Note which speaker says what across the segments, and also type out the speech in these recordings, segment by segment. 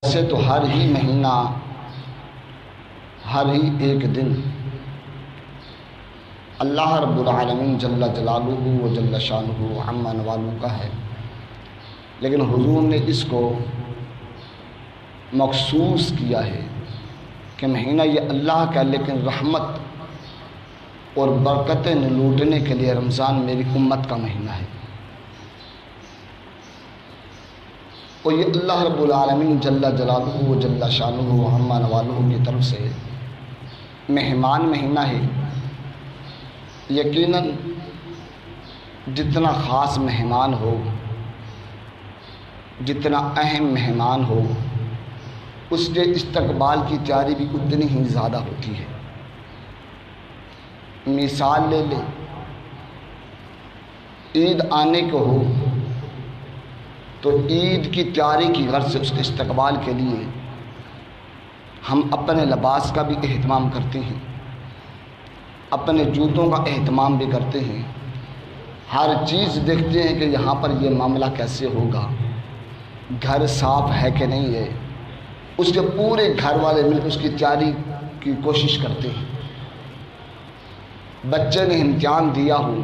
Speaker 1: ویسے تو ہر ہی مہینہ، ہر ہی ایک دن اللہ رب العالمین جل جلالہ و جل شانہ عما نوالہ کا ہے، لیکن حضور نے اس کو مخصوص کیا ہے کہ مہینہ یہ اللہ کا، لیکن رحمت اور برکتیں لوٹنے کے لیے رمضان میری امت کا مہینہ ہے۔ اور یہ اللہ رب العالمین جل جلالہ و جل شانہ عما نوالہ کی طرف سے مہمان مہینہ ہے۔ یقیناً جتنا خاص مہمان ہو، جتنا اہم مہمان ہو، اس کے استقبال کی تیاری بھی اتنی ہی زیادہ ہوتی ہے۔ مثال لے لیں، عید آنے کو ہو تو عید کی تیاری کی غرض سے اس کے استقبال کے لیے ہم اپنے لباس کا بھی اہتمام کرتے ہیں، اپنے جوتوں کا اہتمام بھی کرتے ہیں، ہر چیز دیکھتے ہیں کہ یہاں پر یہ معاملہ کیسے ہوگا، گھر صاف ہے کہ نہیں ہے، اس کے پورے گھر والے مل کر اس کی تیاری کی کوشش کرتے ہیں۔ بچے نے امتحان دیا ہو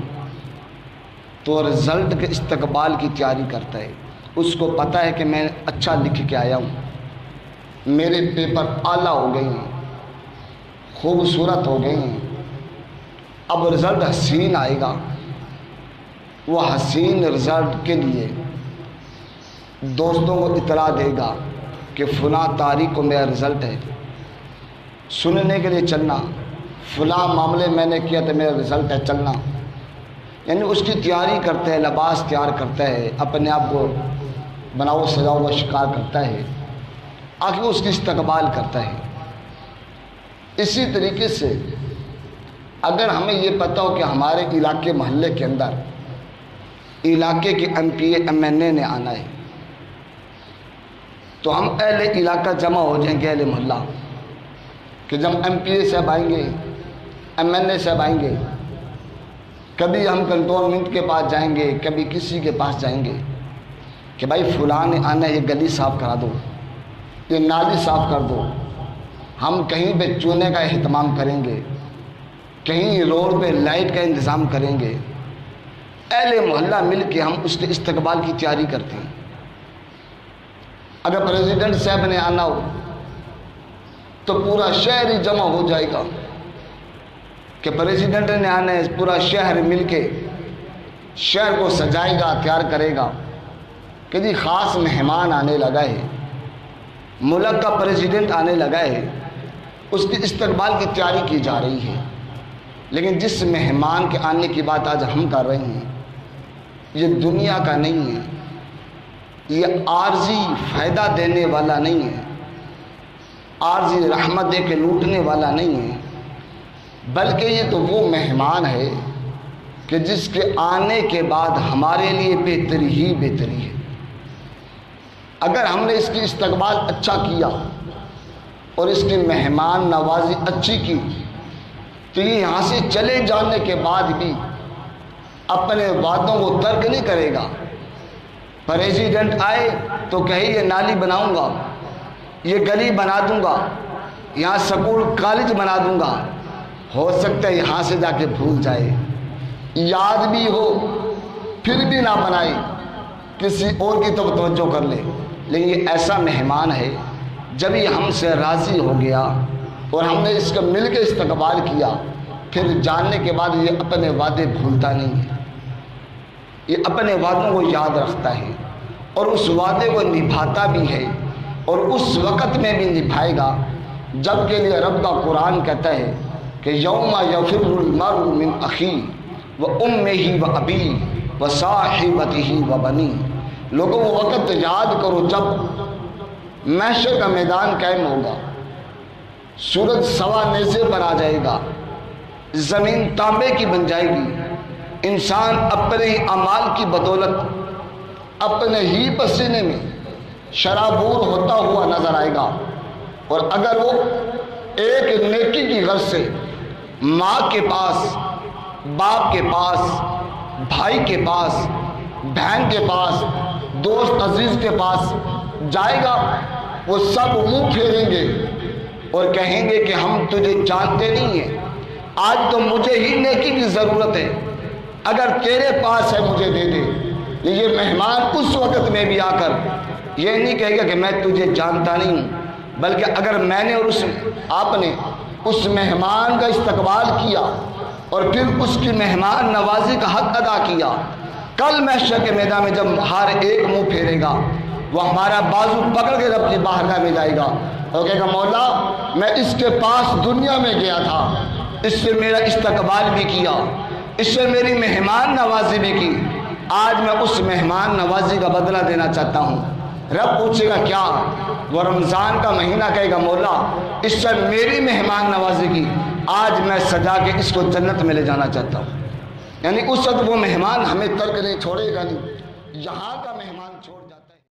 Speaker 1: تو رزلٹ کے استقبال کی تیاری کرتا ہے، اس کو پتہ ہے کہ میں اچھا لکھ کے آیا ہوں، میرے پیپر اعلیٰ ہو گئے ہیں، خوبصورت ہو گئے ہیں، اب رزلٹ حسین آئے گا۔ وہ حسین رزلٹ کے لیے دوستوں کو اطلاع دے گا کہ فلاں تاریخ کو میرا رزلٹ ہے، سننے کے لیے چلنا، فلاں معاملے میں نے کیا تو میرا رزلٹ ہے، چلنا۔ یعنی اس کی تیاری کرتا ہے، لباس تیار کرتا ہے، اپنے آپ کو بناؤ سجاؤ کا شکار کرتا ہے، آخر اس کی استقبال کرتا ہے۔ اسی طریقے سے اگر ہمیں یہ پتہ ہو کہ ہمارے علاقے محلے کے اندر علاقے کے M P A M N A نے آنا ہے، تو ہم اہل علاقہ جمع ہو جائیں گے، اہل محلہ، کہ جب ایم پی اے صاحب آئیں گے، ایم این اے صاحب آئیں گے، کبھی ہم کنٹونمنٹ کے پاس جائیں گے، کبھی کسی کے پاس جائیں گے کہ بھائی فلاں نے آنا ہے، یہ گلی صاف کرا دو، یہ نالی صاف کر دو۔ ہم کہیں پہ چونے کا اہتمام کریں گے، کہیں روڈ پہ لائٹ کا انتظام کریں گے، اہل محلہ مل کے ہم اس کے استقبال کی تیاری کرتے ہیں۔ اگر پریزیڈنٹ صاحب نے آنا ہو تو پورا شہر ہی جمع ہو جائے گا کہ پریزیڈنٹ نے آنا ہے، پورا شہر مل کے شہر کو سجائے گا، تیار کرے گا کہ جی خاص مہمان آنے لگا ہے، ملک کا پریزیڈنٹ آنے لگا ہے، اس کے استقبال کی تیاری کی جا رہی ہے۔ لیکن جس مہمان کے آنے کی بات آج ہم کر رہے ہیں، یہ دنیا کا نہیں ہے، یہ عارضی فائدہ دینے والا نہیں ہے، عارضی رحمت دے کے لوٹنے والا نہیں ہے، بلکہ یہ تو وہ مہمان ہے کہ جس کے آنے کے بعد ہمارے لیے بہتری ہی بہتری ہے۔ اگر ہم نے اس کی استقبال اچھا کیا اور اس کی مہمان نوازی اچھی کی تو یہ یہاں سے چلے جانے کے بعد بھی اپنے وعدوں کو ترک نہیں کرے گا۔ پریزیڈنٹ آئے تو کہے یہ نالی بناؤں گا، یہ گلی بنا دوں گا، یہاں سکول کالج بنا دوں گا، ہو سکتا ہے یہاں سے جا کے بھول جائے، یاد بھی ہو پھر بھی نہ بنائے، کسی اور کی طرف توجہ کر لے۔ لیکن یہ ایسا مہمان ہے جب یہ ہم سے راضی ہو گیا اور ہم نے اس کا مل کے استقبال کیا، پھر جاننے کے بعد یہ اپنے وعدے بھولتا نہیں ہے، یہ اپنے وعدوں کو یاد رکھتا ہے اور اس وعدے کو نبھاتا بھی ہے، اور اس وقت میں بھی نبھائے گا جب کے لیے رب کا قرآن کہتا ہے کہ یوم یفر المرء من اخیہ وامہ وابیہ وصاحبتہ وبنیہ۔ لوگوں وہ وقت یاد کرو جب محشر کا میدان قائم ہوگا، سورج سوا نیزے پر آ جائے گا، زمین تانبے کی بن جائے گی، انسان اپنے ہی اعمال کی بدولت اپنے ہی پسینے میں شرابور ہوتا ہوا نظر آئے گا۔ اور اگر وہ ایک نیکی کی غرض سے ماں کے پاس، باپ کے پاس، بھائی کے پاس، بہن کے پاس، دوست عزیز کے پاس جائے گا وہ سب منہ پھیریں گے اور کہیں گے کہ ہم تجھے جانتے نہیں ہیں، آج تو مجھے ہی نیکی کی ضرورت ہے، اگر تیرے پاس ہے مجھے دے دے۔ یہ مہمان اس وقت میں بھی آ کر یہ نہیں کہے گا کہ میں تجھے جانتا نہیں ہوں، بلکہ اگر میں نے اور آپ نے اس مہمان کا استقبال کیا اور پھر اس کی مہمان نوازی کا حق ادا کیا، کل محشر کے میدان میں جب ہر ایک منہ پھیرے گا، وہ ہمارا بازو پکڑ کے اپنی بارگاہ میں جائے گا اور کہے گا مولا میں اس کے پاس دنیا میں گیا تھا، اس سے میرا استقبال بھی کیا، اس سے میری مہمان نوازی بھی کی، آج میں اس مہمان نوازی کا بدلہ دینا چاہتا ہوں۔ رب پوچھے گا کیا؟ وہ رمضان کا مہینہ کہے گا مولا اس سے میری مہمان نوازی کی، آج میں سجا کے اس کو جنت میں لے جانا چاہتا ہوں۔ یعنی اس وقت وہ مہمان ہمیں ترک نہیں چھوڑے گا نہیں، یہاں کا مہمان